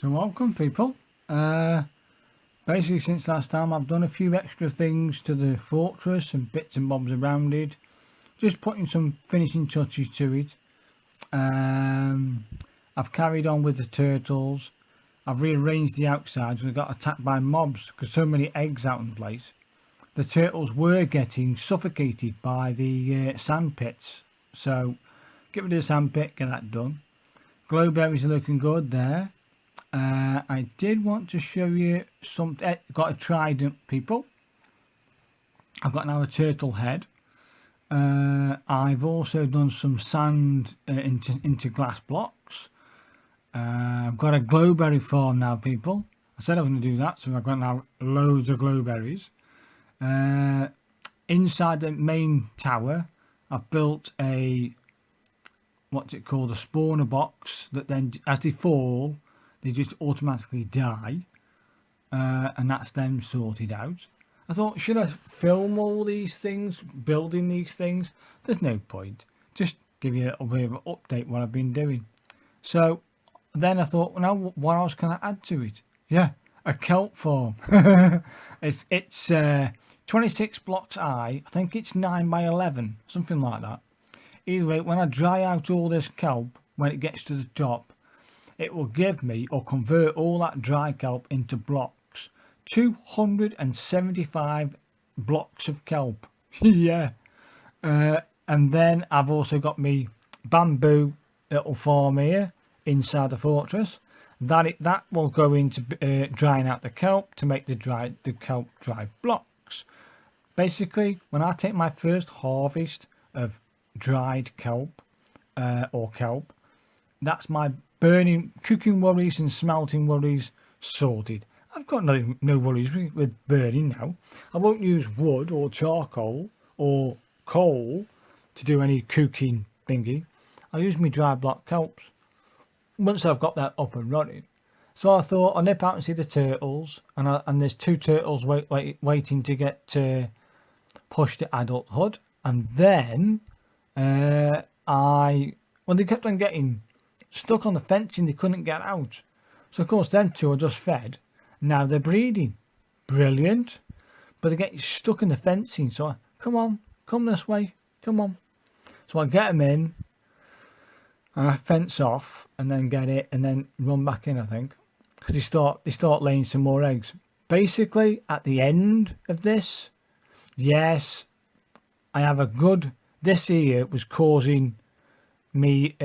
So welcome people. Basically since last time I've done a few extra things to the fortress and bits and bobs around it. Just putting some finishing touches to it. I've carried on with the turtles. I've rearranged the outsides. We got attacked by mobs because so many eggs out in place. The turtles were getting suffocated by the sand pits. So get rid of the sand pit, get that done. Glowberries are looking good there. I did want to show you something. Got a trident, people. I've got now a turtle head. I've also done some sand into glass blocks. I've got a glowberry farm now, people. I said I was going to do that, so I've got now loads of glowberries. Inside the main tower, I've built a, what's it called, a spawner box that then, as they fall, they just automatically die, and that's them sorted out. I thought, should I film all these things, building these things? There's no point. Just give you a little bit of an update what I've been doing. So then I thought, well, now what else can I add to it? Yeah, a kelp farm. it's 26 blocks high. I think it's 9 by 11, something like that. Either way, when I dry out all this kelp, when it gets to the top, it will give me or convert all that dry kelp into blocks. 275 blocks of kelp. Yeah. And then I've also got me bamboo little farm here inside the fortress. That will go into drying out the kelp to make the kelp dry blocks. Basically, when I take my first harvest of dried kelp or kelp, that's my burning, cooking worries and smelting worries sorted. I've got no worries with burning now. I won't use wood or charcoal or coal to do any cooking thingy. I'll use my dry block kelps once I've got that up and running. So I thought I'll nip out and see the turtles, and there's two turtles waiting to get pushed to adulthood. And then they kept on getting stuck on the fencing, they couldn't get out. So of course them two are just fed. Now they're breeding. Brilliant. But they get stuck in the fencing. So come this way, come on. So I get them in, and I fence off, and then get it, and then run back in, I think. Because they start laying some more eggs. Basically, at the end of this, yes, I have a good, this here was causing me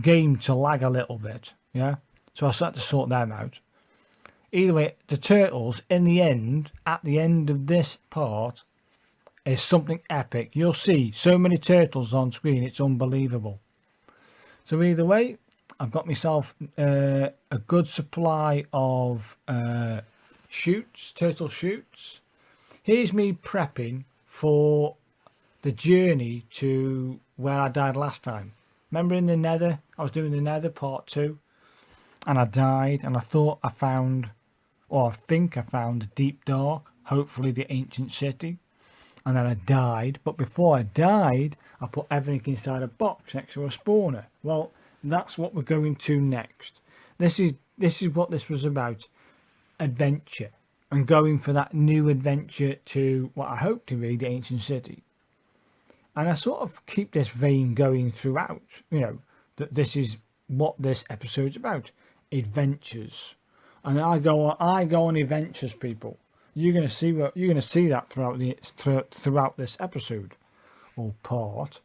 game to lag a little bit, yeah, so I started to sort them out. Either way, the turtles in the end, at the end of this part, is something epic. You'll see so many turtles on screen, it's unbelievable. So either way, I've got myself a good supply of turtle shoots. Here's me prepping for the journey to where I died last time. Remember in the Nether, I was doing the Nether part 2, and I died, and I thought I found, or I think I found the Deep Dark, hopefully the ancient city, and then I died. But before I died, I put everything inside a box next to a spawner. Well, that's what we're going to next. This is what this was about, adventure, and going for that new adventure to what I hope to be the ancient city. And I sort of keep this vein going throughout, you know, that this is what this episode's about, adventures. And I go on adventures, people. You're going to see that throughout this episode or part.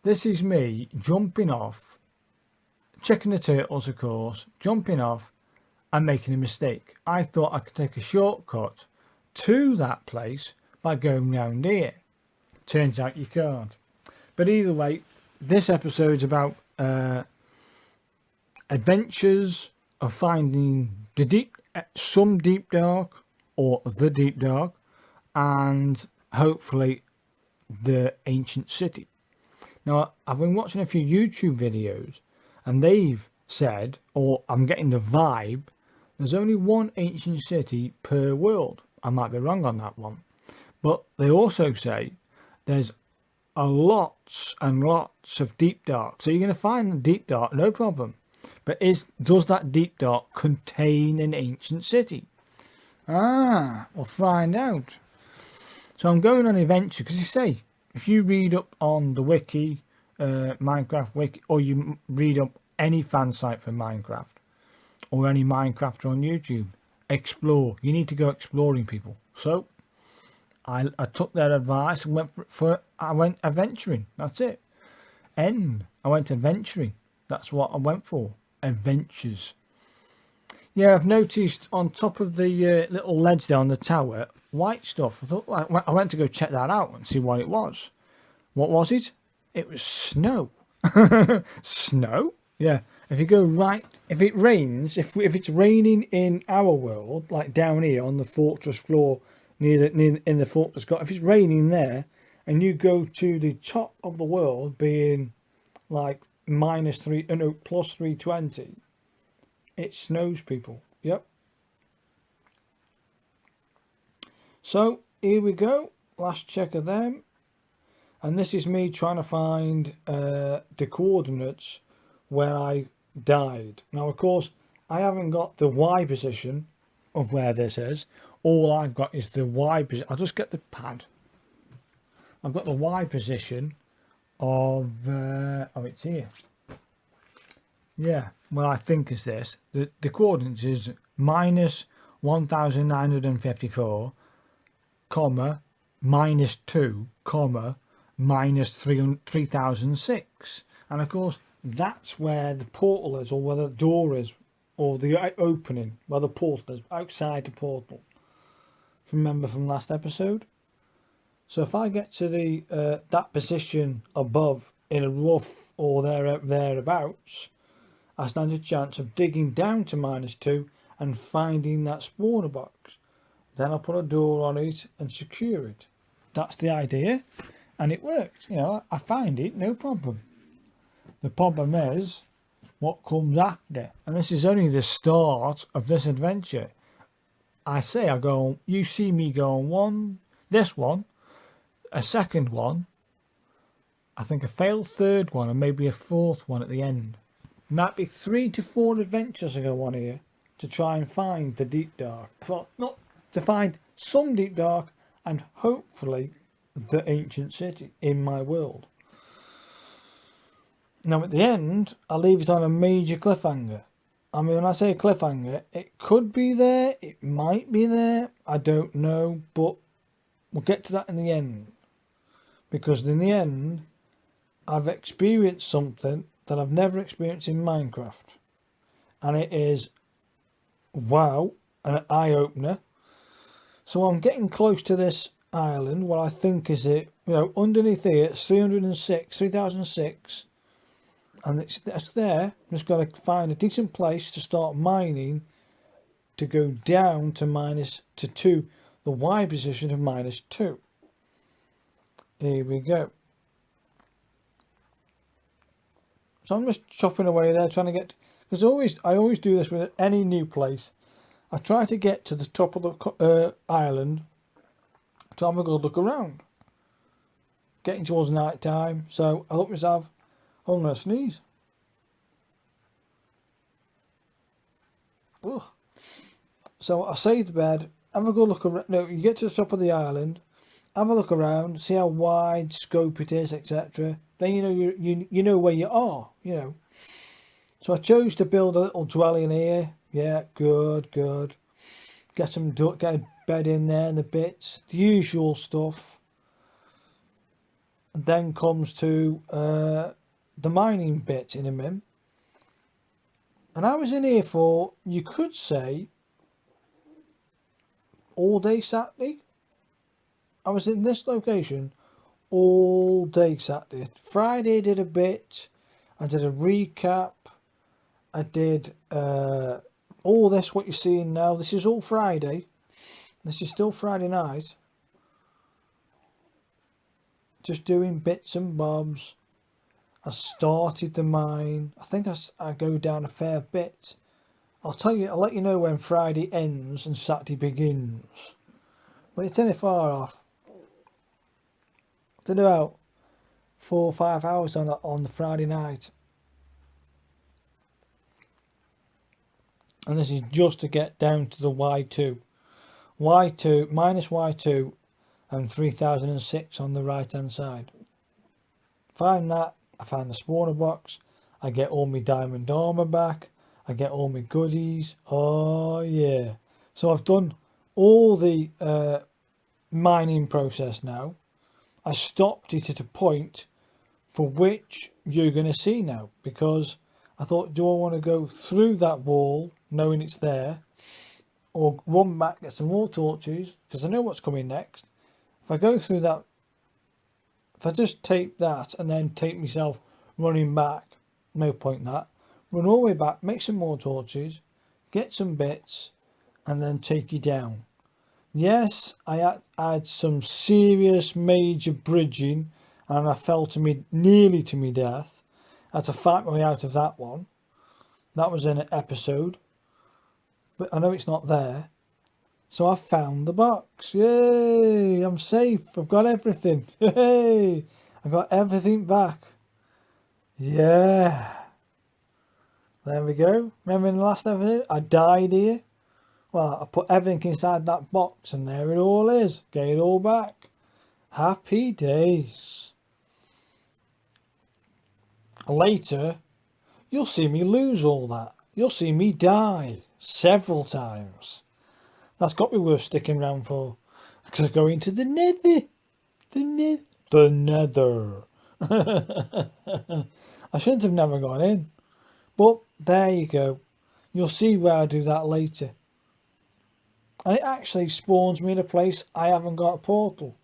This is me jumping off, checking the turtles, of course, jumping off and making a mistake. I thought I could take a shortcut to that place by going round here. Turns out you can't. But either way, this episode's about adventures of finding some deep dark, or the deep dark, and hopefully the ancient city. Now, I've been watching a few YouTube videos, and they've said, or I'm getting the vibe, there's only one ancient city per world. I might be wrong on that one. But they also say there's lots and lots of deep dark. So you're going to find deep dark, no problem. But does that deep dark contain an ancient city? We'll find out. So I'm going on adventure because you say, if you read up on the wiki, Minecraft wiki, or you read up any fan site for Minecraft, or any Minecrafter on YouTube, explore. You need to go exploring, people. So I took their advice and I went adventuring. That's it. I went adventuring. That's what I went for. Adventures. Yeah, I've noticed on top of the little ledge there on the tower, white stuff. I thought I went to go check that out and see what it was. What was it? It was snow. Snow? Yeah. If you go right, if it rains, if it's raining in our world, like down here on the fortress floor near in the fortress, if it's raining there, and you go to the top of the world, being like plus 320, it snows, people. Yep. So here we go. Last check of them. And this is me trying to find the coordinates where I died. Now, of course, I haven't got the Y position of where this is. All I've got is the Y position. I'll just get the pad. I've got the Y position of... it's here. Yeah, well, I think is this. The coordinates is minus 1954, comma, minus 2, comma, minus 3006. And of course, that's where the portal is, or where the door is, or the opening, where the portal is, outside the portal. Remember from last episode? So if I get to the that position above in a rough or thereabouts, I stand a chance of digging down to minus 2 and finding that spawner box. Then I'll put a door on it and secure it. That's the idea, and it worked. You know, I find it, no problem. The problem is what comes after, and this is only the start of this adventure. I go, you see me go on this one, a second one, I think a failed third one, and maybe a fourth one at the end. Might be 3 to 4 adventures I go on here to try and find the deep dark. Well, not to find some deep dark, and hopefully the ancient city in my world. Now at the end, I leave it on a major cliffhanger. I mean, when I say cliffhanger, it could be there, it might be there, I don't know, but we'll get to that in the end. Because in the end, I've experienced something that I've never experienced in Minecraft. And it is, wow, an eye-opener. So I'm getting close to this island, what I think is it, you know, underneath here, it's 3006, and it's there. I'm just got to find a decent place to start mining to go down to 2, the Y position of minus 2. Here we go. So I'm just chopping away there, trying to get, because I always do this with any new place. I try to get to the top of the island to have a good look around. Getting towards night time, so I look myself, I'm going to sneeze. Ugh. So I say to bed, have a good look around. No, you get to the top of the island, have a look around, see how wide scope it is, etc. Then you know you know where you are, you know. So I chose to build a little dwelling here. Yeah, good. Get a bed in there and the bits, the usual stuff. And then comes to the mining bit in a minute. And I was in here for, you could say, all day Saturday. I was in this location all day Saturday. Friday I did a bit. I did a recap. I did all this, what you're seeing now. This is all Friday. This is still Friday night. Just doing bits and bobs. I started the mine. I think I go down a fair bit. I'll let you know when Friday ends and Saturday begins. But it's any far off. Did about 4 or 5 hours on the Friday night. And this is just to get down to the Y2. Y2, minus Y2 and 3006 on the right hand side. Find that, I find the spawner box, I get all my diamond armor back, I get all my goodies. Oh yeah. So I've done all the mining process now. I stopped it at a point for which you're going to see now, because I thought, do I want to go through that wall knowing it's there, or run back, get some more torches, because I know what's coming next. If I go through that, if I just tape that and then take myself running back, no point in that. Run all the way back, make some more torches, get some bits, and then take you down. Yes, I had some serious major bridging, and I fell to me nearly to me death. I had to fight my way out of that one. That was in an episode, but I know it's not there. So I found the box. Yay! I'm safe. I've got everything. Yay! I got everything back. Yeah. There we go. Remember in the last episode, I died here. Well, I put everything inside that box and there it all is. Get it all back. Happy days. Later, you'll see me lose all that. You'll see me die several times. That's got to be worth sticking around for. Because I go into the nether. The nether. I shouldn't have never gone in. But there you go. You'll see where I do that later. And it actually spawns me in a place I haven't got a portal.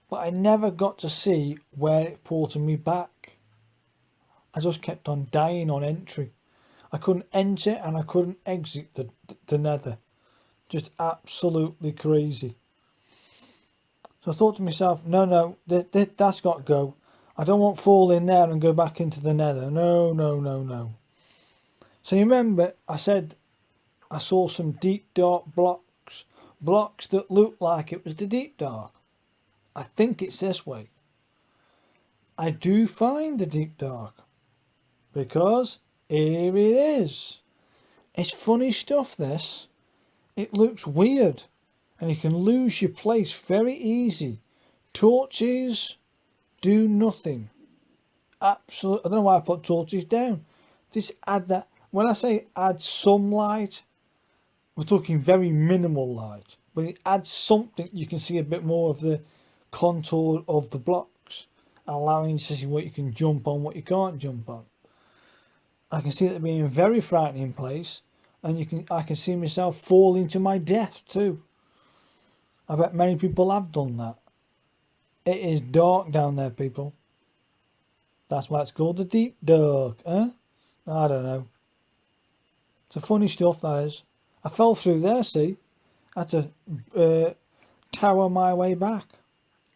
But I never got to see where it ported me back. I just kept on dying on entry. I couldn't enter and I couldn't exit the nether. Just absolutely crazy. So I thought to myself, no, that's got to go. I don't want to fall in there and go back into the nether. No. So you remember I said I saw some deep dark blocks that looked like it was the deep dark. I think it's this way. I do find the deep dark, because here it is. It's funny stuff, this. It looks weird, and you can lose your place very easy. Torches do nothing. Absolutely. I don't know why I put torches down. Just add that. When I say add some light, we're talking very minimal light, but it adds something. You can see a bit more of the contour of the blocks, allowing you to see what you can jump on, what you can't jump on. I can see it being a very frightening place, and I can see myself falling to my death too. I bet many people have done that. It is dark down there, people. That's why it's called the deep dark, huh? I don't know. It's a funny stuff, that is. I fell through there, see? I had to tower my way back.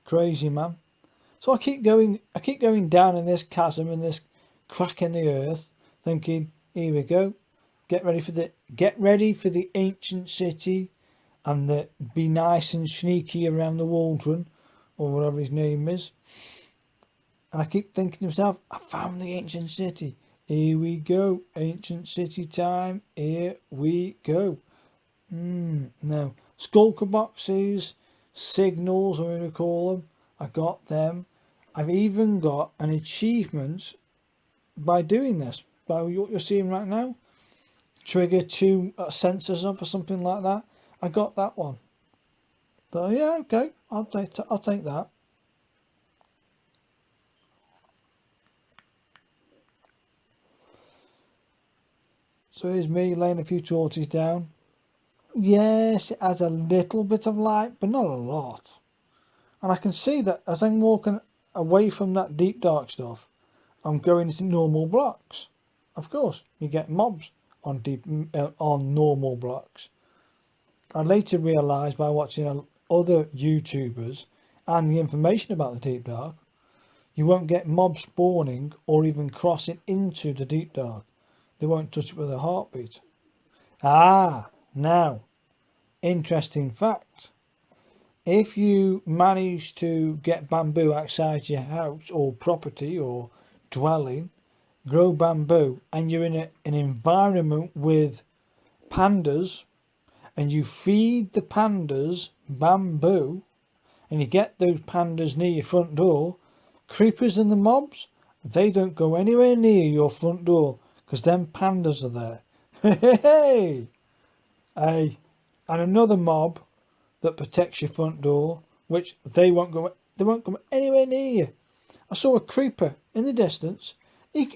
Crazy, man. So I keep going down in this chasm, in this crack in the earth, thinking, here we go. Get ready for the ancient city, and be nice and sneaky around the Waldron, or whatever his name is. And I keep thinking to myself, I found the ancient city. Here we go. Ancient city time. Here we go. No. Skulker boxes, signals, or whatever you call them. I got them. I've even got an achievement by doing this. By what you're seeing right now. Trigger 2 sensors off or something like that. I got that one. So yeah, okay. I'll take that. So here's me laying a few torches down. Yes, it adds a little bit of light, but not a lot. And I can see that as I'm walking away from that deep dark stuff, I'm going into normal blocks. Of course, you get mobs on normal blocks. I later realised by watching other YouTubers and the information about the deep dark, you won't get mobs spawning or even crossing into the deep dark. They won't touch it with a heartbeat. Now, interesting fact. If you manage to get bamboo outside your house or property or dwelling, grow bamboo, and you're in an environment with pandas and you feed the pandas bamboo and you get those pandas near your front door, creepers and the mobs, they don't go anywhere near your front door because them pandas are there. Hey, hey, and another mob that protects your front door, which they won't come anywhere near you. I saw a creeper in the distance.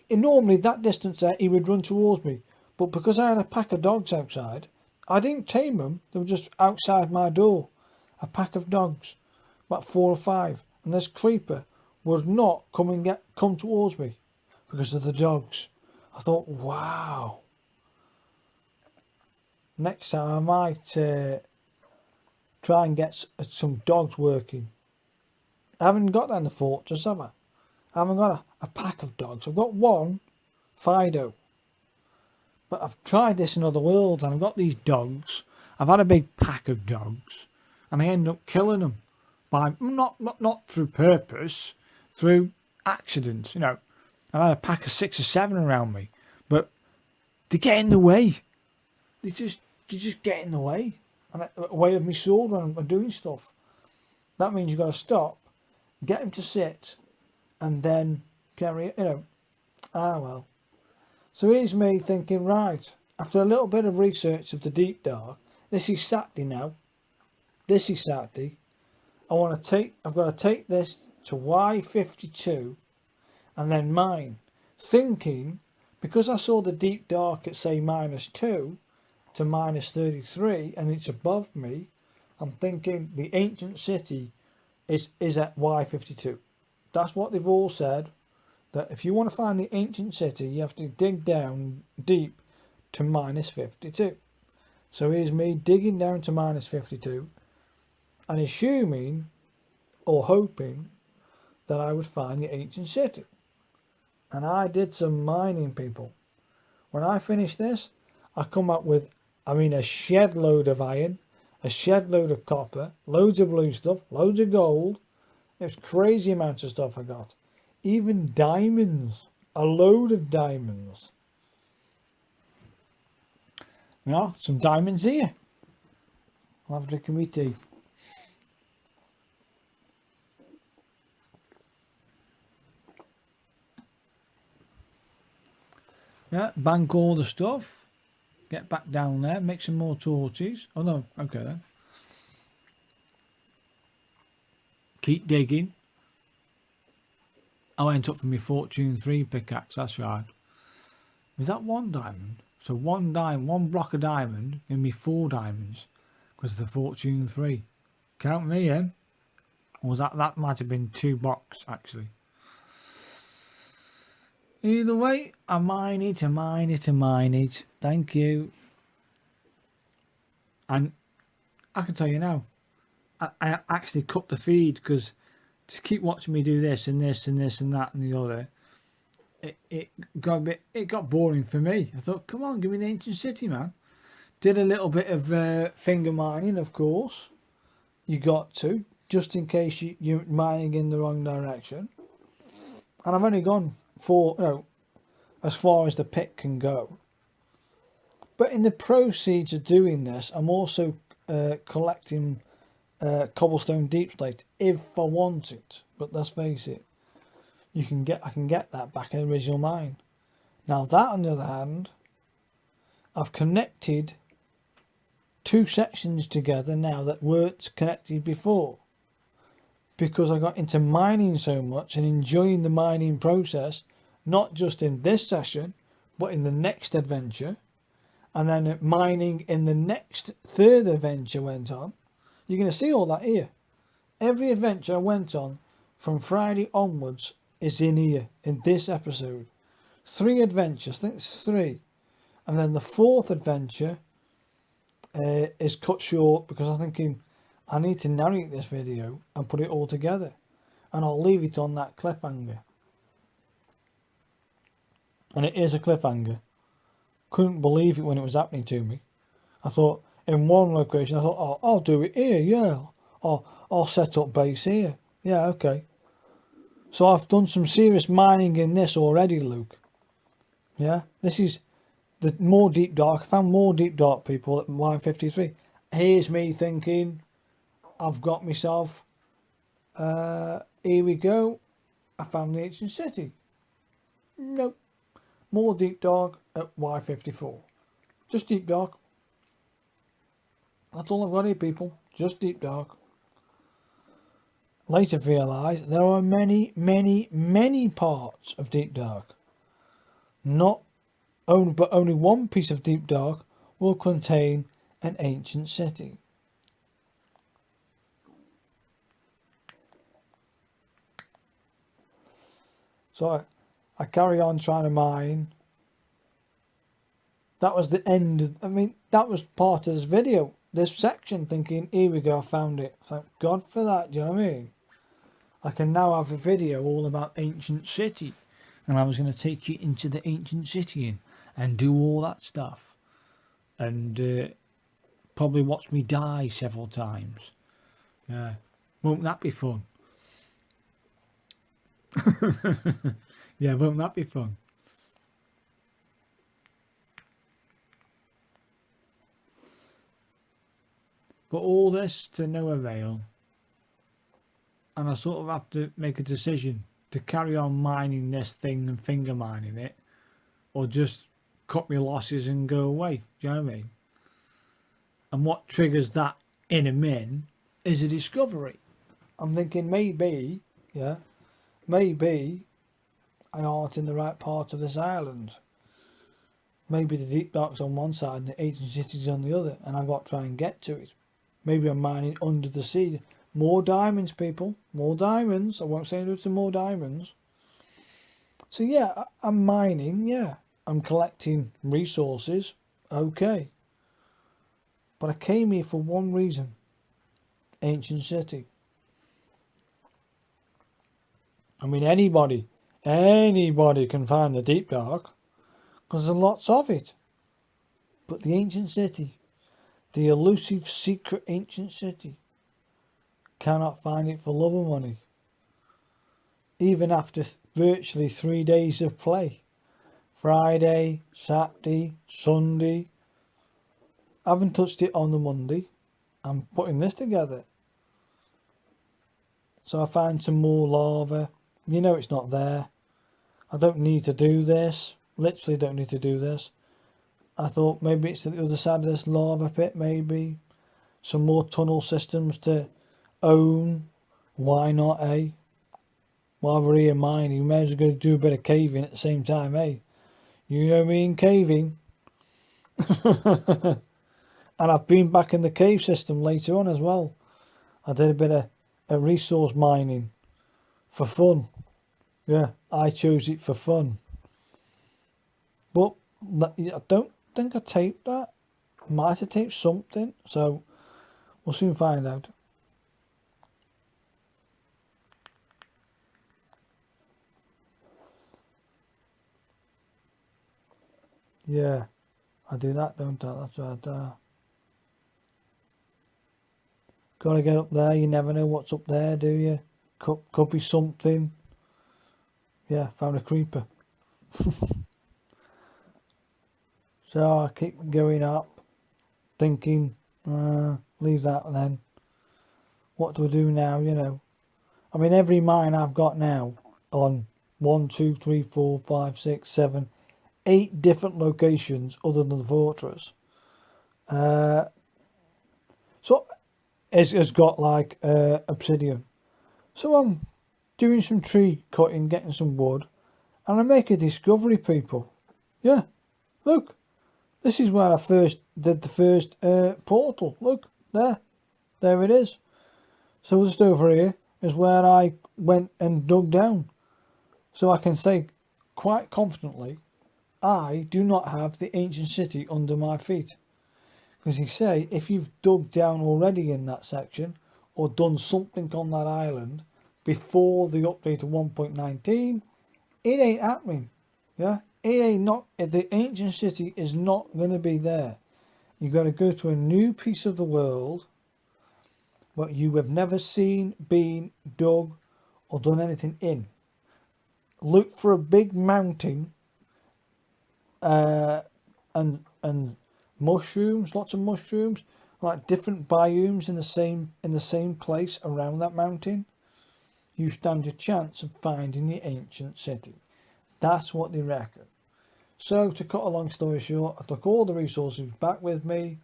Normally that distance there, he would run towards me, but because I had a pack of dogs outside, I didn't tame them. They were just outside my door, a pack of dogs, about 4 or 5, and this creeper would not come towards me because of the dogs. I thought, wow. Next time I might try and get some dogs working. I haven't got that in the fortress, have I? I haven't got a pack of dogs. I've got one, Fido. But I've tried this in other worlds and I've got these dogs. I've had a big pack of dogs and I end up killing them by not through purpose, through accidents. You know, I've had a pack of 6 or 7 around me, but they get in the way. They just get in the way. And away of me sword when I'm doing stuff. That means you've got to stop, get him to sit, and then carry it, you know. Well. So here's me thinking, right, after a little bit of research of the Deep Dark, this is Saturday now. This is Saturday. I've got to take this to Y52 and then mine. Thinking, because I saw the Deep Dark at say -2 to -33 and it's above me, I'm thinking the ancient city is at Y52. That's what they've all said, that if you want to find the ancient city you have to dig down deep to -52. So here's me digging down to -52 and assuming or hoping that I would find the ancient city. And I did some mining, people. When I finish this, I come up with, a shed load of iron, a shed load of copper, loads of blue stuff, loads of gold. It's crazy amounts of stuff I got. Even diamonds, a load of diamonds. Yeah, some diamonds here. I'll have a drink of my tea. Yeah, bank all the stuff. Get back down there, make some more torches. Oh no, okay then. Keep digging. I went up for my Fortune 3 pickaxe, that's right. Was that 1 diamond? So 1 block of diamond in me 4 diamonds because of the Fortune 3. Count me in. Or was that might have been 2 blocks actually. Either way, I mine it. Thank you. And I can tell you now, I actually cut the feed because to keep watching me do this and this and this and that and the other, it got boring for me. I thought, come on, give me the ancient city, man. Did a little bit of finger mining, of course. You got to, just in case you're mining in the wrong direction. And I've only gone as far as the pit can go. But in the proceeds of doing this, I'm also collecting cobblestone deep slate if I want it. But let's face it, I can get that back in the original mine. Now that, on the other hand, I've connected 2 sections together now that weren't connected before, because I got into mining so much and enjoying the mining process, not just in this session but in the next adventure, and then mining in the next 3rd adventure went on. You're going to see all that here. Every adventure I went on from Friday onwards is in here in this episode. 3 adventures, I think it's 3, and then the 4th adventure is cut short because I'm thinking I need to narrate this video and put it all together, and I'll leave it on that cliffhanger. And it is a cliffhanger. Couldn't believe it when it was happening to me. I thought in one location, I thought, oh, I'll do it here, yeah. I'll set up base here. Yeah, okay. So I've done some serious mining in this already, Luke. Yeah, this is the more deep dark. I found more deep dark people at Y53. Here's me thinking, I've got myself. Here we go. I found the ancient city. Nope. More deep dark at Y54. Just deep dark. That's all I've got here, people. Just deep dark. Later realised there are many, many, many parts of deep dark. But only one piece of deep dark will contain an ancient city. So I carry on trying to mine. That was the end. I mean, that was part of this video. This section, thinking, here we go, I found it. Thank God for that, do you know what I mean? I can now have a video all about ancient city. And I was going to take you into the ancient city and do all that stuff. And probably watch me die several times. Yeah. Won't that be fun? Yeah, won't that be fun? But all this to no avail. And I sort of have to make a decision to carry on mining this thing and finger mining it, or just cut my losses and go away. Do you know what I mean? And what triggers that in a min is a discovery. I'm thinking maybe, yeah, maybe I aren't in the right part of this island. Maybe the deep dark's on one side and the ancient city's on the other, and I've got to try and get to it. Maybe I'm mining under the sea. More diamonds, people. More diamonds. I won't say no to more diamonds. So yeah, I'm mining, yeah. I'm collecting resources, okay. But I came here for one reason. Ancient city. I mean, anybody can find the deep dark, because there's lots of it. But the ancient city, the elusive secret ancient city, cannot find it for love or money. Even after virtually 3 days of play. Friday, Saturday, Sunday. I haven't touched it on the Monday. I'm putting this together. So I find some more lava. You know it's not there. I don't need to do this. Literally don't need to do this. I thought maybe it's at the other side of this lava pit, maybe. Some more tunnel systems to own. Why not, eh? While we're here mining, we may as well go do a bit of caving at the same time, eh? You know me in caving. And I've been back in the cave system later on as well. I did a bit of resource mining for fun. Yeah, I chose it for fun. But I don't think I taped that. Might have taped something, so we'll soon find out. Yeah, I do that, don't I? That's right. Gotta get up there. You never know what's up there, do you? Could be something. Yeah, found a creeper. So I keep going up, thinking, leave that then. What do I do now, you know? I mean, every mine I've got now on 1, 2, 3, 4, 5, 6, 7, 8 different locations other than the fortress. So it's got like obsidian. So I'm doing some tree cutting, getting some wood, and I make a discovery, people. Yeah, look, this is where I first did the first portal. Look, there it is. So just over here is where I went and dug down. So I can say quite confidently, I do not have the ancient city under my feet. Because you say, if you've dug down already in that section, or done something on that island before the update of 1.19, it ain't happening. Yeah, it ain't not. The ancient city is not going to be there. You've got to go to a new piece of the world, what you have never seen, been, dug, or done anything in. Look for a big mountain, and and mushrooms, lots of mushrooms, like different biomes in the same place around that mountain, you stand a chance of finding the ancient city. That's what they reckon. So to cut a long story short, I took all the resources back with me.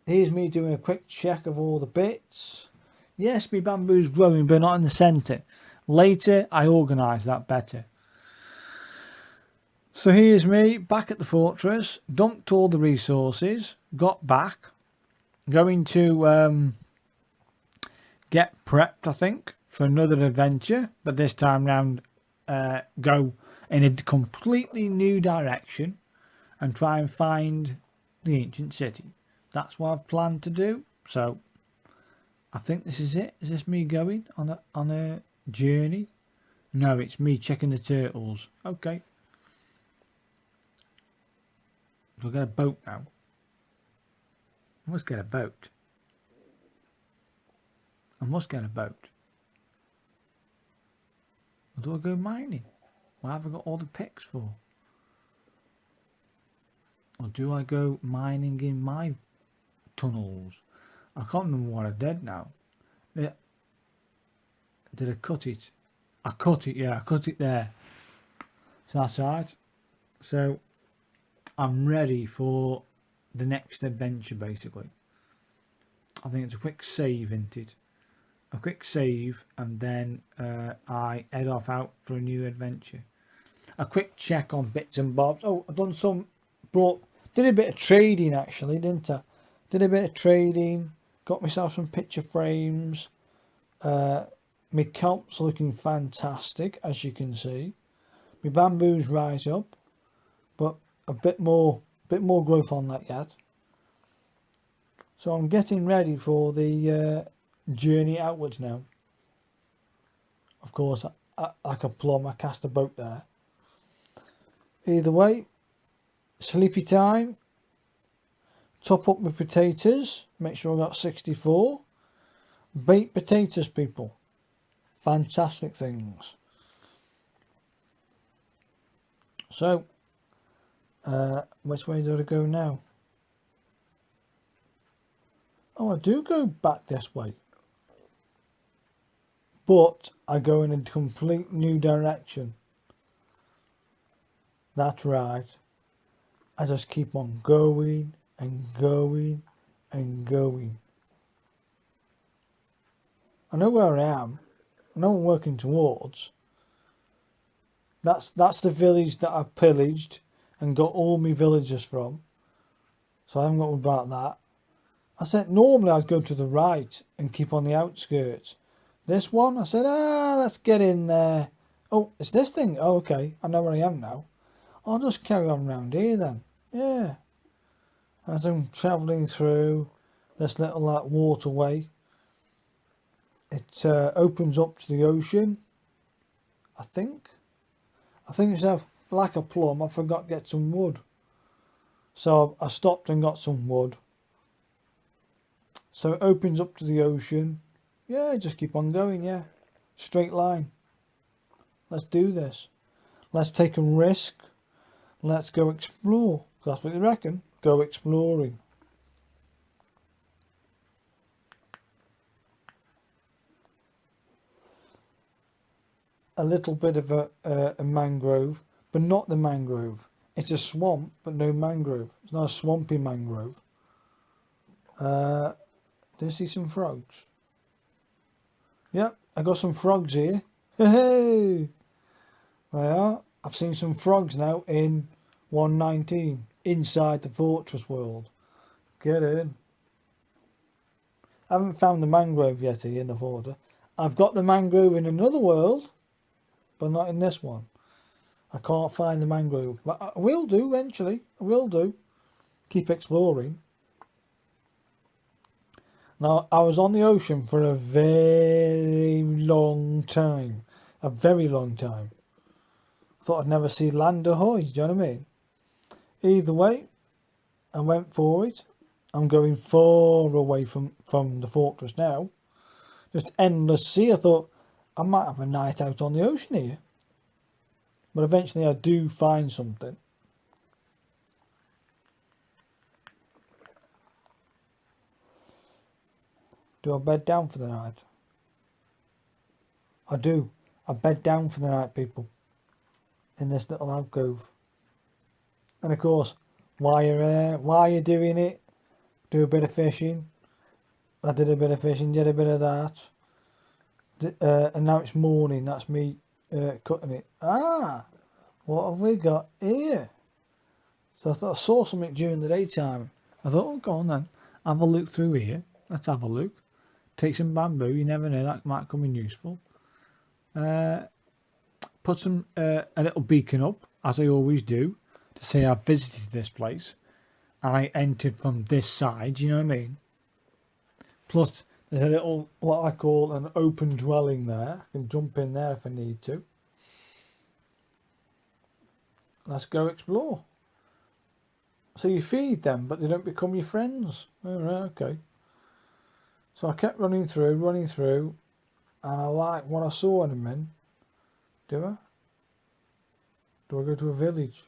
Here's me doing a quick check of all the bits. Yes, my bamboo's growing, but not in the centre. Later, I organised that better. So here's me back at the fortress, dumped all the resources, got back, going to get prepped, I think, for another adventure, but this time round go in a completely new direction and try and find the ancient city. That's what I've planned to do. So I think this is it. Is this me going on a journey? No, it's me checking the turtles. Okay. Do I get a boat now? I must get a boat. I must get a boat. Or do I go mining? What have I got all the picks for? Or do I go mining in my tunnels? I can't remember what I did now. Yeah. Did I cut it? I cut it, yeah, I cut it there. So that's right. So I'm ready for the next adventure, basically. I think it's a quick save, isn't it? A quick save, and then I head off out for a new adventure. A quick check on bits and bobs. Oh, I've done some, did a bit of trading actually, didn't I? Did a bit of trading, got myself some picture frames. My kelp's looking fantastic, as you can see. My bamboo's right up, but a bit more growth on that yet. So I'm getting ready for the journey outwards now. Of course, like a plum, I cast a boat there. Either way, sleepy time. Top up my potatoes. Make sure I got 64. Baked potatoes, people. Fantastic things. So, which way do I go now? Oh, I do go back this way. But I go in a complete new direction. That's right. I just keep on going and going and going. I know where I am. I know what I'm working towards. That's the village that I pillaged and got all my villagers from. So I haven't got to worry about that. I said normally I'd go to the right and keep on the outskirts. This one, I said, let's get in there. Oh, it's this thing. Oh, okay. I know where I am now. I'll just carry on round here then. Yeah. As I'm travelling through this little waterway, it opens up to the ocean. I think it's like a plum. I forgot to get some wood. So I stopped and got some wood. So it opens up to the ocean. Yeah, just keep on going, yeah. Straight line. Let's do this. Let's take a risk. Let's go explore. That's what they reckon. Go exploring. A little bit of a mangrove, but not the mangrove. It's a swamp, but no mangrove. It's not a swampy mangrove. Do you see some frogs? Yep, I got some frogs here. Hey, they are. I've seen some frogs now in 119 inside the fortress world. Get in. I haven't found the mangrove yet here in the fortress. I've got the mangrove in another world, but not in this one. I can't find the mangrove, but I will do eventually. I will do. Keep exploring. Now, I was on the ocean for a very long time. A very long time. Thought I'd never see land ahoy, do you know what I mean? Either way, I went for it. I'm going far away from the fortress now. Just endless sea. I thought I might have a night out on the ocean here. But eventually I do find something. Do I bed down for the night? I do. I bed down for the night, people. In this little alcove. And of course, while you're doing it, do a bit of fishing. I did a bit of fishing, did a bit of that. And now it's morning. That's me cutting it. Ah, what have we got here? So I thought I saw something during the daytime. I thought, oh, go on then. Have a look through here. Let's have a look. Take some bamboo. You never know, that might come in useful. Put some a little beacon up, as I always do, to say I've visited this place. And I entered from this side, you know what I mean? Plus, there's a little, what I call an open dwelling there. I can jump in there if I need to. Let's go explore. So you feed them, but they don't become your friends. Oh, right, okay. So I kept running through, and I like what I saw them in. Do I? Do I go to a village?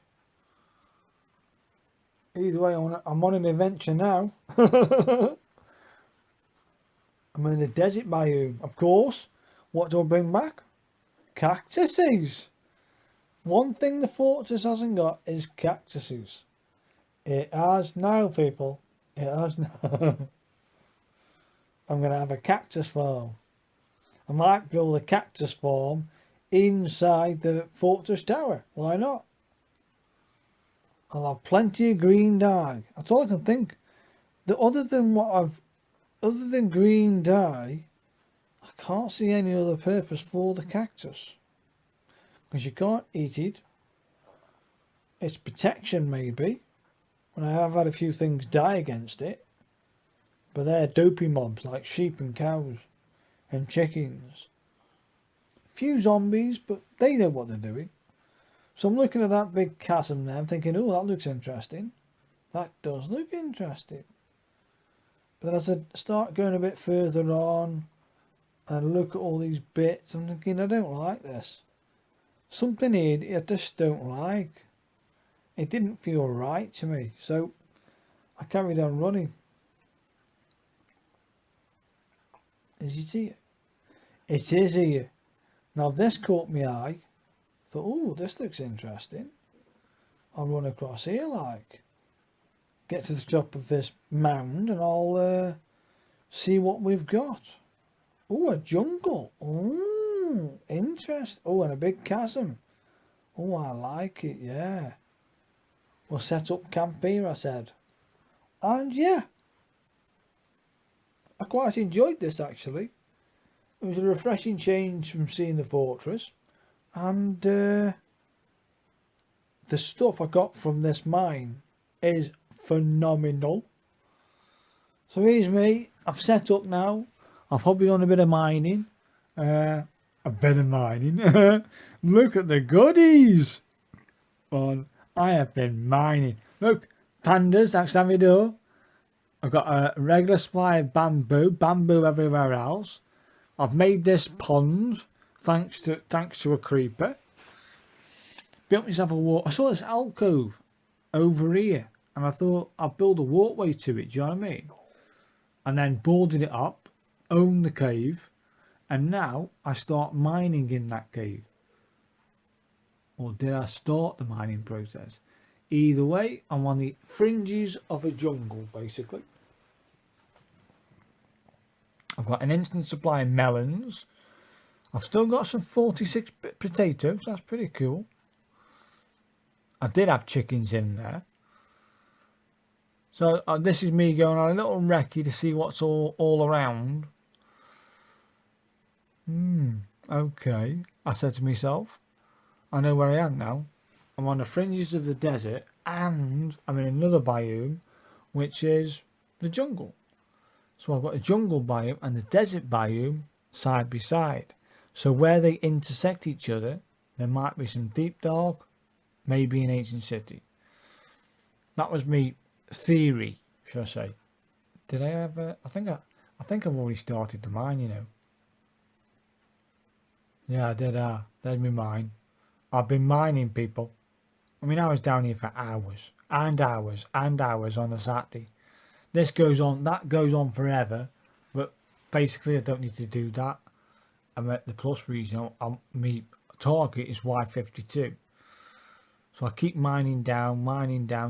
Either way, I'm on an adventure now. I'm in the desert biome. Of course, what do I bring back? Cactuses. One thing the fortress hasn't got is cactuses. It has now, people. It has now. I'm going to have a cactus farm. I might build a cactus farm inside the fortress tower. Why not? I'll have plenty of green dye. That's all I can think. Other than green dye, I can't see any other purpose for the cactus. Because you can't eat it. It's protection, maybe. And I have had a few things die against it. But they're dopey mobs like sheep and cows and chickens. A few zombies, but they know what they're doing. So I'm looking at that big chasm there. I'm thinking, oh, that looks interesting. That does look interesting. But then as I start going a bit further on and look at all these bits, I'm thinking, I don't like this. Something here I just don't like. It didn't feel right to me. So I carried on running. Is it here? It is here. Now this caught my eye. Thought, oh, this looks interesting. I'll run across here like. Get to the top of this mound and I'll see what we've got. Oh, a jungle. Oh, interesting. Oh, and a big chasm. Oh, I like it, yeah. We'll set up camp here, I said. And yeah, I quite enjoyed this actually. It was a refreshing change from seeing the fortress. And the stuff I got from this mine is phenomenal. So here's me. I've set up now. I've probably done a bit of mining. Look at the goodies. Well, I have been mining. Look, pandas, that's how we do. I've got a regular supply of bamboo everywhere else. I've made this pond thanks to a creeper. Built myself a walk. I saw this alcove over here, and I thought I'd build a walkway to it. Do you know what I mean? And then boarded it up, owned the cave, and now I start mining in that cave. Or did I start the mining process? Either way, I'm on the fringes of a jungle, basically. I've got an instant supply of melons. I've still got some 46 potatoes. That's pretty cool. I did have chickens in there. So this is me going on a little recce to see what's all around. Okay. I said to myself, I know where I am now. I'm on the fringes of the desert and I'm in another biome, which is the jungle. So I've got a jungle biome and the desert biome side by side. So where they intersect each other, there might be some deep dark, maybe an ancient city. That was me theory, should I say. Did I ever? I think I've already started the mine, you know. Yeah, I did. There's me mine. I've been mining, people. I mean, I was down here for hours and hours and hours on a Saturday. This goes on, that goes on forever, but basically I don't need to do that. I'm at the plus region. My target is Y52. So I keep mining down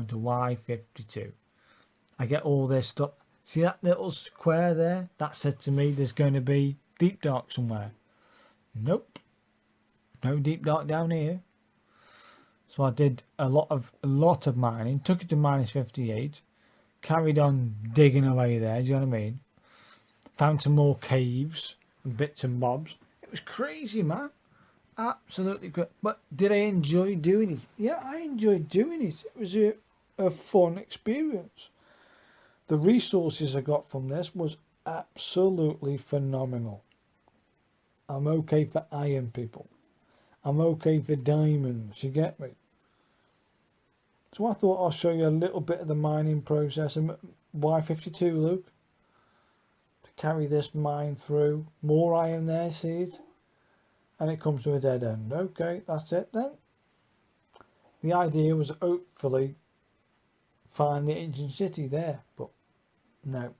to Y52. I get all this stuff. See that little square there? That said to me there's going to be deep dark somewhere. Nope. No deep dark down here. So I did a lot of mining, took it to minus 58, carried on digging away there, do you know what I mean? Found some more caves and bits and bobs. It was crazy, man. Absolutely great. But did I enjoy doing it? Yeah, I enjoyed doing it. It was a fun experience. The resources I got from this was absolutely phenomenal. I'm okay for iron, people. I'm okay for diamonds, you get me? So I thought I'll show you a little bit of the mining process. And Y52, Luke, to carry this mine through. More iron there, see it? And it comes to a dead end. Okay, that's it then. The idea was hopefully find the ancient city there, but no.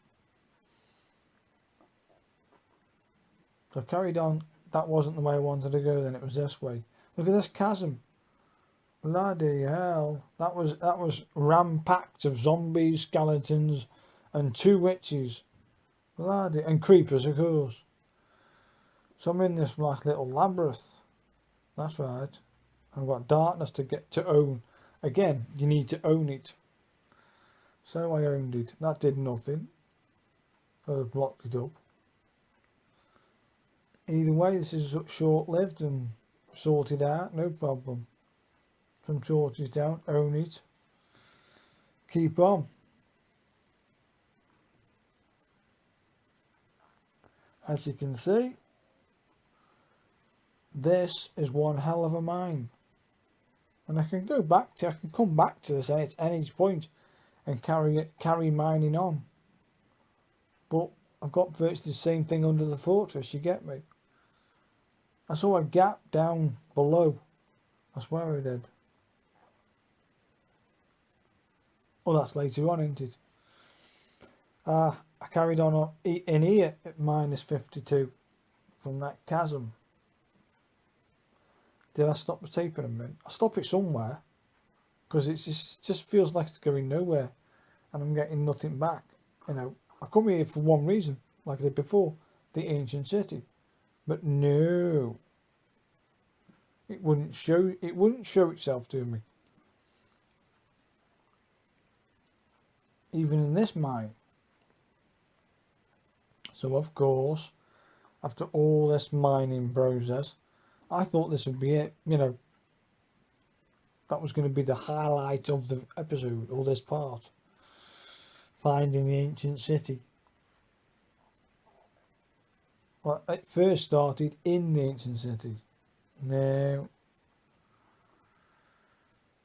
So I carried on. That wasn't the way I wanted to go then, it was this way. Look at this chasm. Bloody hell. That was ram-packed of zombies, skeletons, and 2 witches. Bloody, and creepers, of course. So I'm in this like little labyrinth. That's right. I've got darkness to get to own. Again, you need to own it. So I owned it. That did nothing. So I blocked it up. Either way, this is short-lived and sorted out, no problem. Some torches down, own it. Keep on. As you can see, this is one hell of a mine. And I can come back to this at any point and carry mining on. But I've got virtually the same thing under the fortress, you get me? I saw a gap down below. I swear I did. Oh, that's later on, isn't it? I carried on in here at minus 52 from that chasm. Did I stop the tape in a minute? I stop it somewhere because it just feels like it's going nowhere and I'm getting nothing back. You know, I come here for one reason, like I did before, the ancient city. But no, it wouldn't show itself to me. Even in this mine. So of course, after all this mining process, I thought this would be it, you know. That was going to be the highlight of the episode, or this part. Finding the ancient city. Well, it first started in the ancient city. No.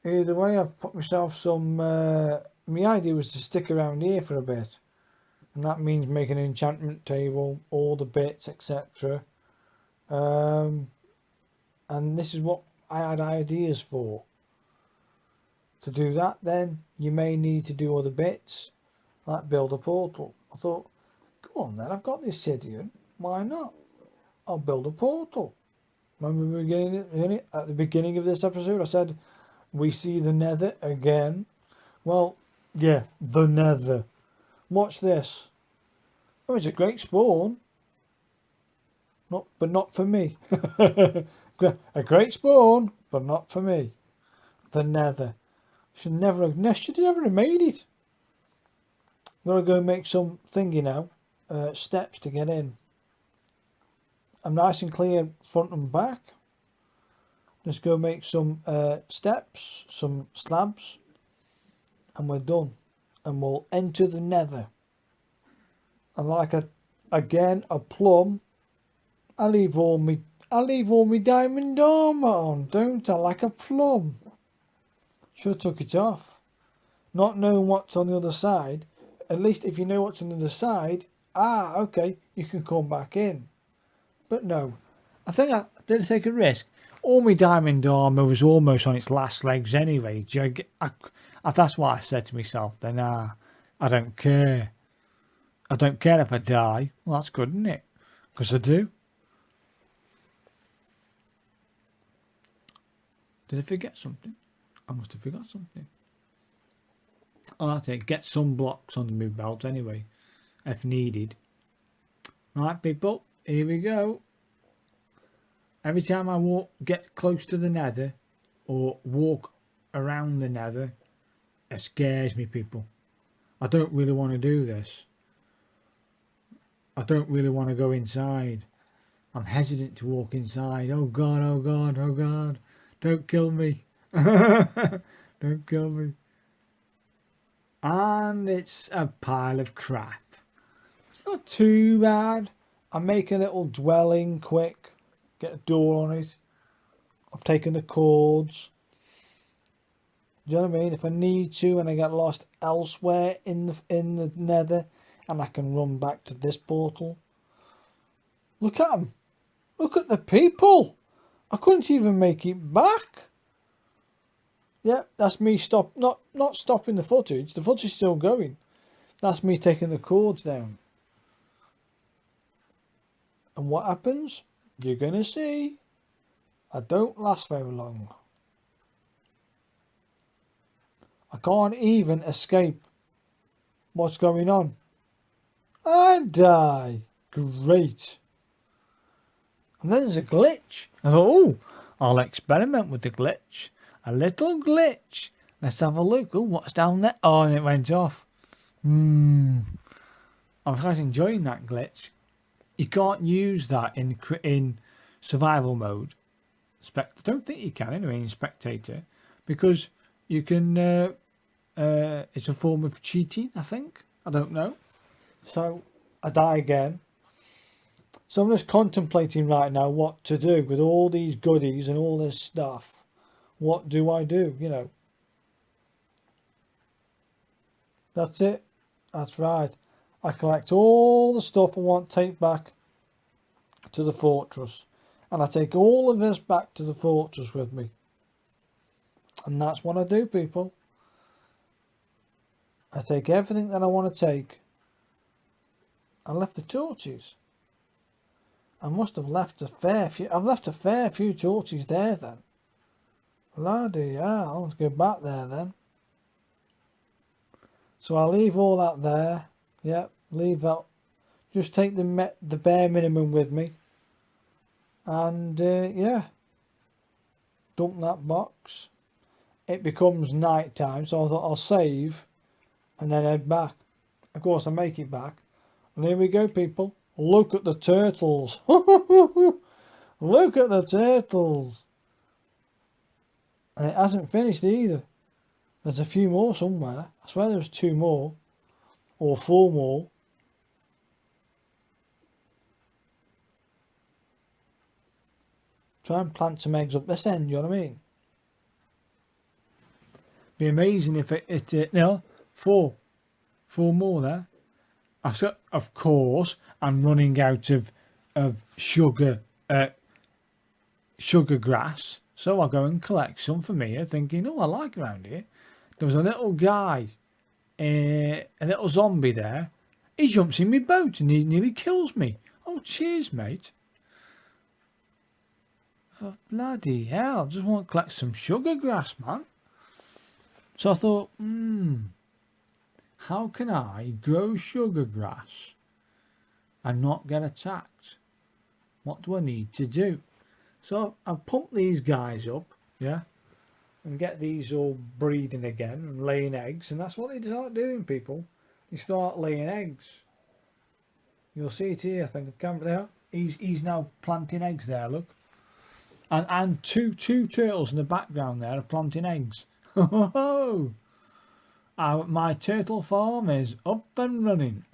Either way, I've put myself some... my idea was to stick around here for a bit. And that means making an enchantment table, all the bits, etc. And this is what I had ideas for. To do that, then, you may need to do other bits, like build a portal. I thought, go on then, I've got this city, why not? I'll build a portal. Remember at the beginning of this episode, I said, we see the nether again. Well, yeah, the nether. Watch this. Oh, it's a great spawn. But not for me. A great spawn, but not for me. The nether. Should never have made it. I'm gonna go make some thingy now. Steps to get in. I'm nice and clear front and back. Let's go make some steps, some slabs, and we're done. And we'll enter the nether. And like a plum, I leave all my diamond armor on, don't I? Like a plum. Should have took it off. Not knowing what's on the other side. At least if you know what's on the other side, okay, you can come back in. But no, I think I did take a risk. All my diamond armor was almost on its last legs anyway. That's what I said to myself. Then I don't care. I don't care if I die. Well, that's good, isn't it? Because I do. Did I forget something? I must have forgot something. Oh, that's it. Get some blocks under my belt anyway, if needed. Right, people, here we go. Every time I get close to the nether, or walk around the nether, it scares me, people. I don't really want to do this. I don't really want to go inside. I'm hesitant to walk inside. Oh God, oh God, oh God. Don't kill me. Don't kill me. And it's a pile of crap. It's not too bad. I make a little dwelling quick. Get a door on it. I've taken the cords. Do you know what I mean? If I need to and I get lost elsewhere in the nether, and I can run back to this portal. Look at them. Look at the people. I couldn't even make it back. Yeah, that's me not stopping the footage. The footage is still going. That's me taking the cords down. And what happens? You're going to see. I don't last very long. I can't even escape what's going on. I die. Great. And then there's a glitch. I thought, oh, I'll experiment with the glitch. A little glitch. Let's have a look. Oh, what's down there? Oh, and it went off. I'm quite enjoying that glitch. You can't use that in survival mode. I don't think you can anyway in spectator, because you can. It's a form of cheating, I think. I don't know. So I die again. So I'm just contemplating right now what to do with all these goodies and all this stuff. What do I do? You know. That's it. That's right. I collect all the stuff I want to take back to the fortress. And I take all of this back to the fortress with me. And that's what I do, people. I take everything that I want to take. I left the torches. I must have left a fair few. I've left a fair few torches there then. Bloody hell, let's go back there then. So I'll leave all that there. Yep, leave that. Just take the bare minimum with me. And yeah, dump that box. It becomes night time, so I thought I'll save and then head back. Of course, I make it back. And here we go, people. Look at the turtles. Look at the turtles. And it hasn't finished either. There's a few more somewhere. I swear there's 2 more. Or 4 more. Try and plant some eggs up this end, you know what I mean? Be amazing if it no, 4 more there. Of course, I'm running out of sugar grass, so I'll go and collect some from here, thinking, oh, I like around here. There was a little guy, a little zombie there. He jumps in my boat and he nearly kills me. Oh, cheers, mate. Oh, bloody hell, I just want to collect some sugar grass, man. So I thought, how can I grow sugar grass and not get attacked? What do I need to do? So I've pumped these guys up, yeah, and get these all breeding again and laying eggs, and that's what they start doing, people. They start laying eggs. You'll see it here, I think, the camera there. He's now planting eggs there, look. And two turtles in the background there are planting eggs. My turtle farm is up and running.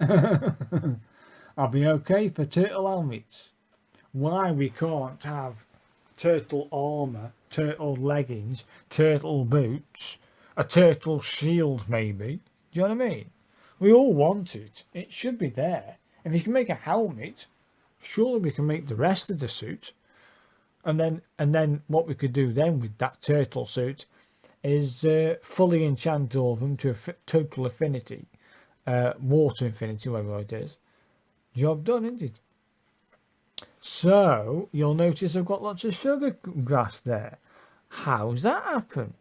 I'll be okay for turtle helmets. Why we can't have turtle armour, turtle leggings, turtle boots, a turtle shield maybe. Do you know what I mean? We all want it. It should be there. If you can make a helmet, surely we can make the rest of the suit. And then what we could do then with that turtle suit is fully enchant all of them to a total affinity, Water Infinity, whatever it is. Job done, isn't it? So you'll notice I've got lots of sugar grass there. How's that happen?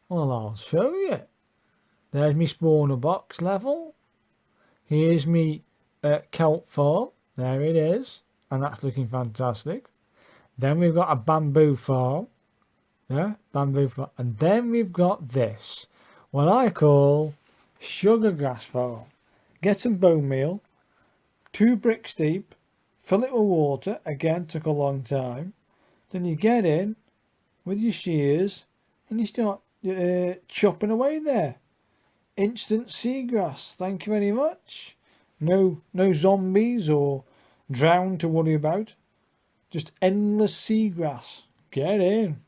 Well, I'll show you. There's me spawner box level. Here's me kelp farm. There it is. And that's looking fantastic. Then we've got a bamboo farm. Yeah, bamboo farm. And then we've got this, what I call sugar grass farm. Get some bone meal, 2 bricks deep, fill it with water. Again, took a long time. Then you get in with your shears and you start chopping away there. Instant seagrass. Thank you very much. No zombies or drown to worry about. Just endless seagrass. Get in.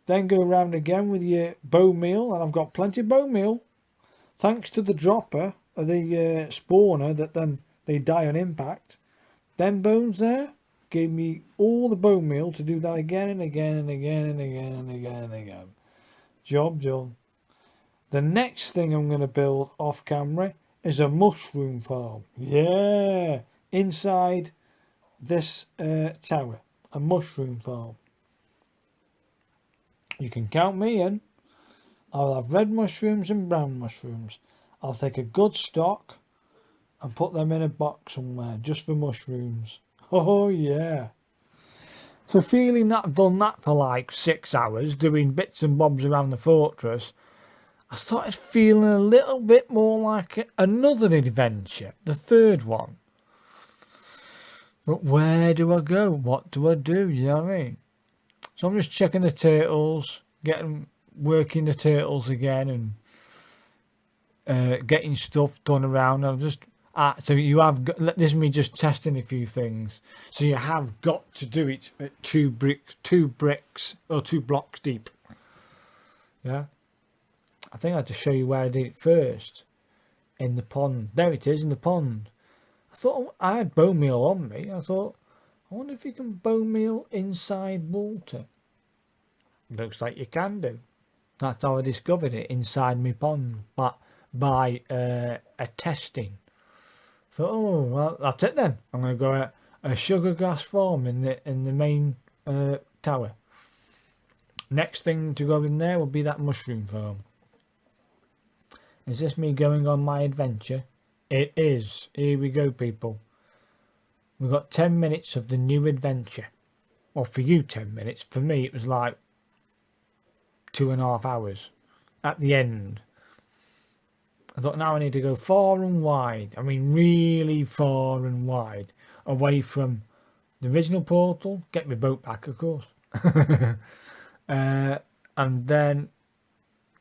Then go around again with your bone meal, and I've got plenty of bone meal. Thanks to the dropper of the spawner that then they die on impact. Them bones there gave me all the bone meal to do that again and again and again and again and again and again. Job done. The next thing I'm going to build off camera is a mushroom farm. Yeah, inside this tower, a mushroom farm. You can count me in. I'll have red mushrooms and brown mushrooms. I'll take a good stock and put them in a box somewhere just for mushrooms. Oh yeah. So feeling that I've done that for like 6 hours doing bits and bobs around the fortress, I started feeling a little bit more like another adventure, the third one. But where do I go? What do I do? You know what I mean? So I'm just checking the turtles, working the turtles again, and getting stuff done around. I'm just so you have got, this is me just testing a few things. So you have got to do it at 2 bricks or 2 blocks deep. Yeah. I think I had to show you where I did it first. In the pond. There it is, in the pond. I thought I had bone meal on me. I thought, I wonder if you can bone meal inside water. Looks like you can do. That's how I discovered it, inside my pond. But by a testing. So, oh, well, that's it then. I'm going to go at a sugar grass farm in the main tower. Next thing to go in there will be that mushroom farm. Is this me going on my adventure? It is. Here we go, people. We've got 10 minutes of the new adventure. Well, for you 10 minutes. For me, it was like 2.5 hours at the end. I thought, now I need to go far and wide. I mean, really far and wide. Away from the original portal. Get my boat back, of course. And then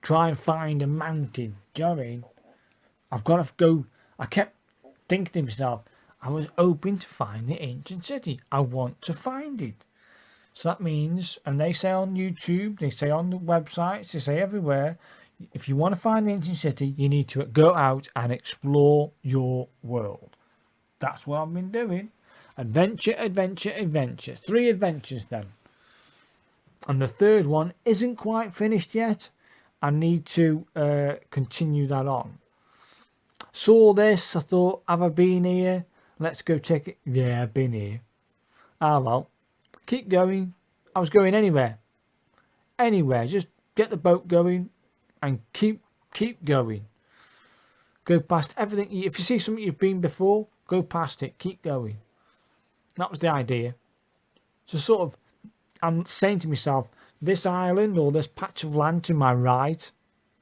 try and find a mountain. Do you know what I mean? I've got to go. I kept thinking to myself, I was hoping to find the ancient city. I want to find it. So that means, and they say on YouTube, they say on the websites, they say everywhere, if you want to find the ancient city, you need to go out and explore your world. That's what I've been doing. Adventure, adventure, adventure. 3 adventures then. And the third one isn't quite finished yet. I need to continue that on. Saw this, I thought, have I been here? Let's go check it. Yeah, I've been here. Ah, well, keep going. I was going anywhere. Anywhere. Just get the boat going and keep going. Go past everything. If you see something you've been before, go past it. Keep going. That was the idea. So sort of, I'm saying to myself, this island or this patch of land to my right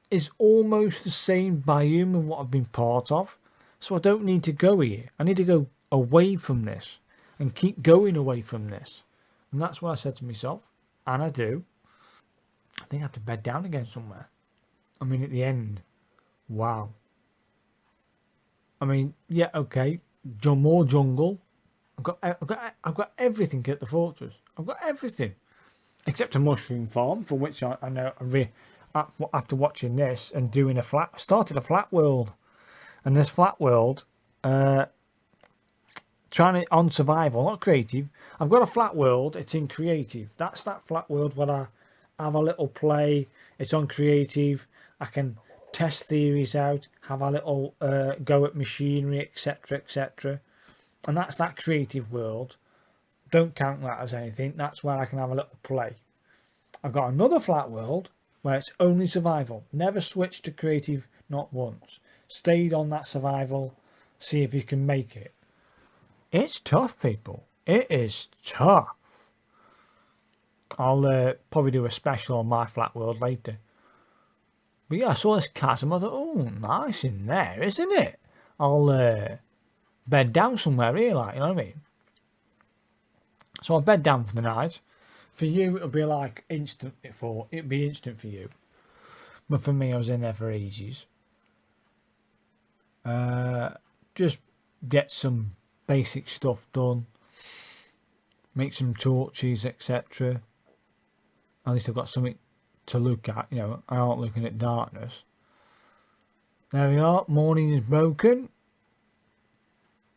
is almost the same biome of what I've been part of. So I don't need to go here. I need to go away from this and keep going away from this. And that's what I said to myself. And I do. I think I have to bed down again somewhere. I mean, at the end. Wow. I mean, yeah, okay. More jungle. I've got everything at the fortress. I've got everything. Except a mushroom farm, for which I know after watching this and doing started a flat world. And this flat world, trying it on survival, not creative. I've got a flat world, it's in creative. That's that flat world where I have a little play. It's on creative. I can test theories out, have a little go at machinery, etc., etc. And that's that creative world. Don't count that as anything. That's where I can have a little play. I've got another flat world where it's only survival. Never switched to creative, not once. Stayed on that survival, see if you can make it. It's tough, people. It is tough. I'll probably do a special on my flat world later. But yeah, I saw this chasm. I thought, oh, nice in there, isn't it? I'll bed down somewhere here, like, you know what I mean? So I'll bed down for the night. For you, it'll be like instant. It'll be instant for you. But for me, I was in there for ages. Just get some basic stuff done. Make some torches, etc. At least I've got something to look at, you know, I aren't looking at darkness. There we are, morning is broken.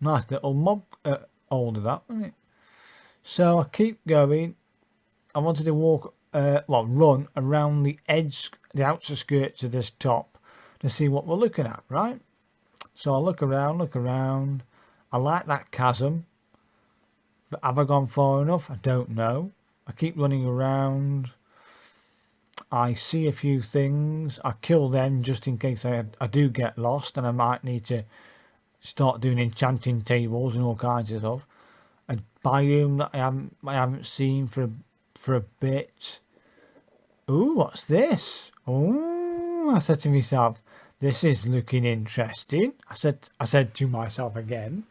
Nice little mob older that, isn't it? So I keep going. I wanted to walk, run around the edge, the outer skirts of this top to see what we're looking at, right? So I look around. I like that chasm, but have I gone far enough? I don't know. I keep running around. I see a few things. I kill them just in case I do get lost, and I might need to start doing enchanting tables and all kinds of stuff. A biome that I haven't seen for a bit. Ooh, what's this? Oh, I said to myself, this is looking interesting. I said to myself again,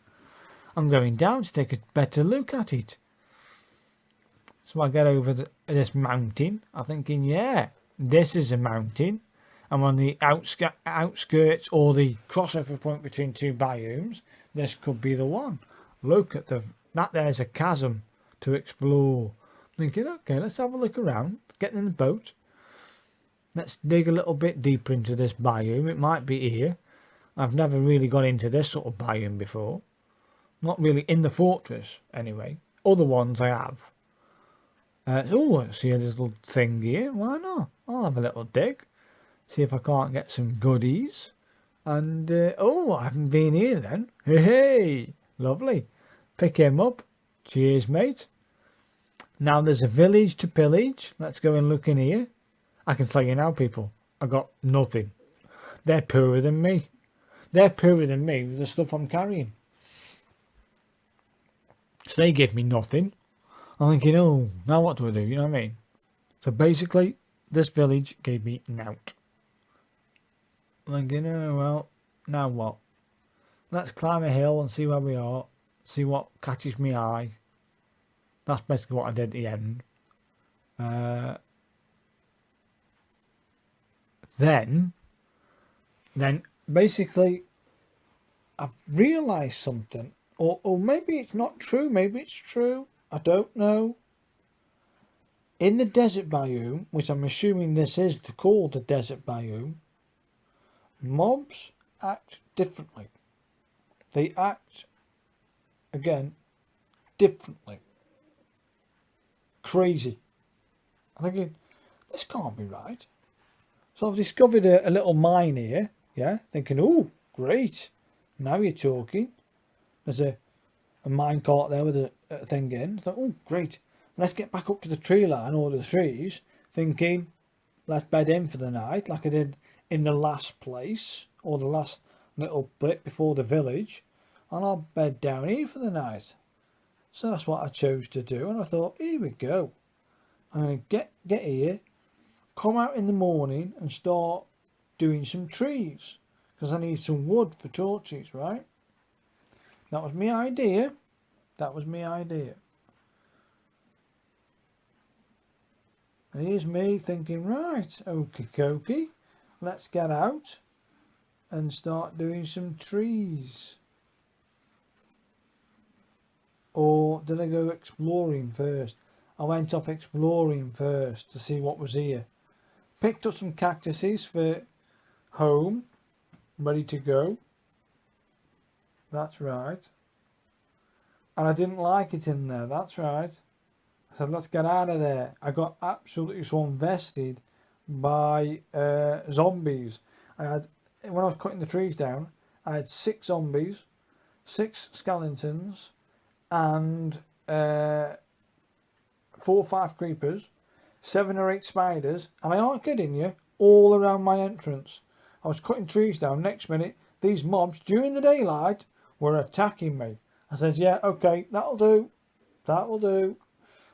I'm going down to take a better look at it. So I get over this mountain. I'm thinking, yeah, this is a mountain. I'm on the outskirts or the crossover point between two biomes. This could be the one. Look at that. There's a chasm to explore. Thinking, okay, let's have a look around. Get in the boat. Let's dig a little bit deeper into this biome. It might be here. I've never really got into this sort of biome before. Not really in the fortress, anyway. Other ones I have. I see a little thing here. Why not? I'll have a little dig. See if I can't get some goodies. And, I haven't been here then. Hey, lovely. Pick him up. Cheers, mate. Now there's a village to pillage. Let's go and look in here. I can tell you now, people, I got nothing. They're poorer than me. They're poorer than me with the stuff I'm carrying. So they give me nothing. I'm thinking, oh, now what do I do? You know what I mean? So basically, this village gave me nout. I'm thinking, oh, well, now what? Let's climb a hill and see where we are. See what catches my eye. That's basically what I did at the end. Then basically, I've realised something. Or maybe it's not true. Maybe it's true. I don't know. In the desert biome, which I'm assuming this is called the desert biome, mobs act differently. They act, again, differently. Crazy. I'm thinking, this can't be right. So I've discovered a little mine here. Yeah, thinking, oh, great. Now you're talking. There's a minecart there with a thing in. I thought, oh, great. Let's get back up to the tree line or the trees. Thinking, let's bed in for the night like I did in the last place or the last little bit before the village. And I'll bed down here for the night. So that's what I chose to do. And I thought, here we go. I'm going to get here, come out in the morning and start doing some trees. Because I need some wood for torches, right? That was my idea. And here's me thinking, right, okie dokie, let's get out and start doing some trees. Or did I go exploring first? I went off exploring first to see what was here. Picked up some cactuses for home, ready to go. That's right. And I didn't like it in there, that's right. I said, let's get out of there. I got absolutely so invested by zombies. When I was cutting the trees down, I had 6 zombies, 6 skeletons, and 4 or 5 creepers, 7 or 8 spiders, and I aren't kidding you, all around my entrance. I was cutting trees down. Next minute, these mobs during the daylight were attacking me. I said, yeah, okay, that'll do. That'll do.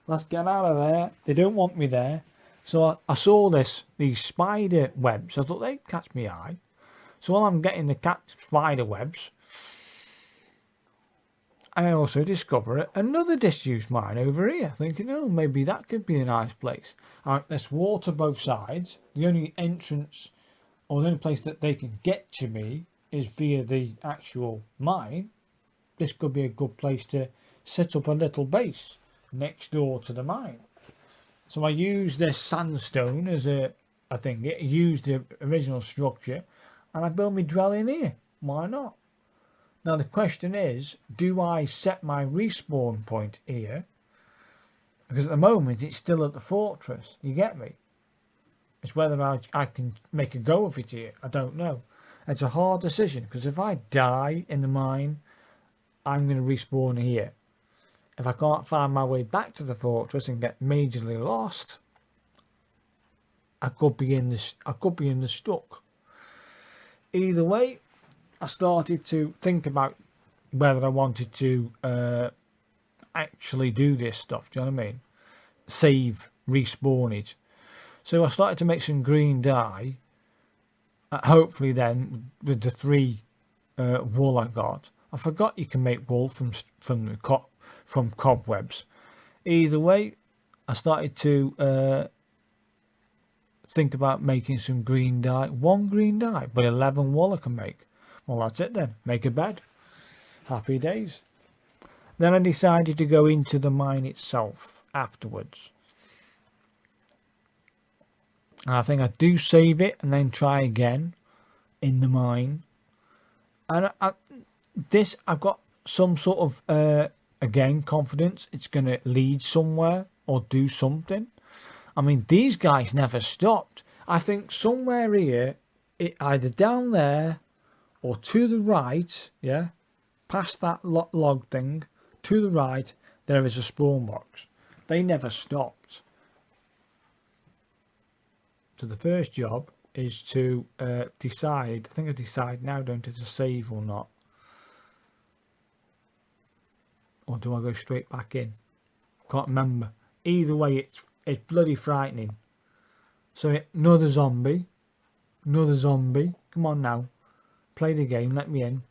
Let's get out of there. They don't want me there. So I saw these spider webs. I thought they'd catch me eye. So while I'm getting the spider webs, I also discover another disused mine over here, thinking, oh, maybe that could be a nice place. There's water both sides. The only entrance, or the only place that they can get to me, is via the actual mine. This could be a good place to set up a little base next door to the mine. So I use this sandstone as a thing. It used the original structure, and I build my dwelling here. Why not? Now the question is, do I set my respawn point here? Because at the moment it's still at the fortress. You get me? It's whether I can make a go of it here. I don't know. It's a hard decision, because if I die in the mine, I'm going to respawn here. If I can't find my way back to the fortress and get majorly lost, I could be in the stuck. Either way, I started to think about whether I wanted to actually do this stuff. Do you know what I mean? Save, respawn it. So I started to make some green dye. Hopefully, then with the 3 wool I got, I forgot you can make wool from cobwebs. Either way, I started to think about making some green dye. 1 green dye, but 11 wool I can make. Well, that's it then. Make a bed. Happy days. Then I decided to go into the mine itself afterwards. And I think I do save it and then try again in the mine. And I've got some sort of again confidence it's going to lead somewhere or do something. I mean, these guys never stopped. I think somewhere here, either down there or to the right, yeah, past that log thing, to the right, there is a spawn box. They never stopped. So the first job is to decide. I think I decide now, don't I, to save or not. Or do I go straight back in? Can't remember. Either way, it's bloody frightening. So another zombie. Come on now. Play the game, let me in.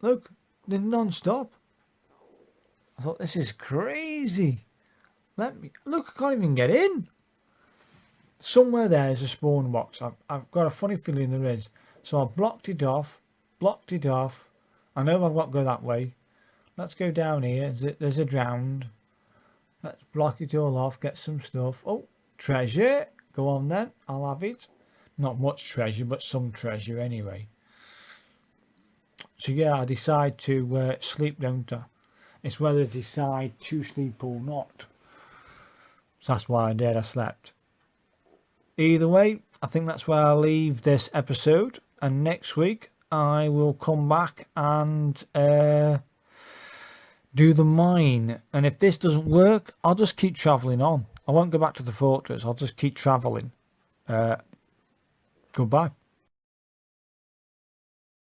Look, they're non-stop. I thought, this is crazy. Let me look, I can't even get in. Somewhere there is a spawn box. I've got a funny feeling there is. So I blocked it off. I know I've got to go that way. Let's go down here. There's a drowned. Let's block it all off, get some stuff. Oh, treasure. Go on then, I'll have it. Not much treasure, but some treasure anyway. So yeah, I decide to sleep, don't I? It's whether I decide to sleep or not. So that's why I did, I slept. Either way, I think that's where I'll leave this episode. And next week, I will come back and do the mine. And if this doesn't work, I'll just keep travelling on. I won't go back to the fortress. I'll just keep travelling. Goodbye.